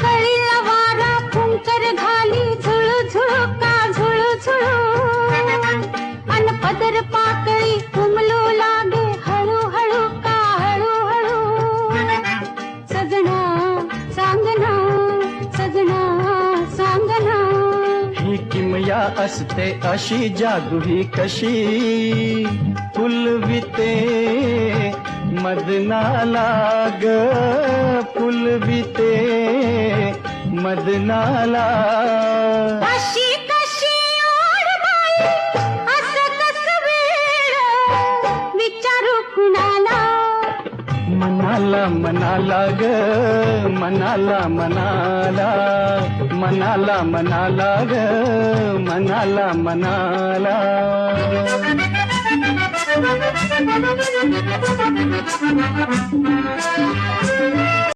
कळीला वारा फुंकर घाली झुळझुळ का झुळझुळ अन पदर पाकळी उमलू लागे हळूहळू का हळूहळू सजना सांगना सजना सांगना ही किमया असते अशी जादू ही कशी फुलविते मदनाला ग फुलविते मदनाला अशी कशी ओढ बाई असं कसं वेळ विचारू कुणाला मनाला मनाला ग मनाला मनाला मनाला मनाला ग मनाला मनाला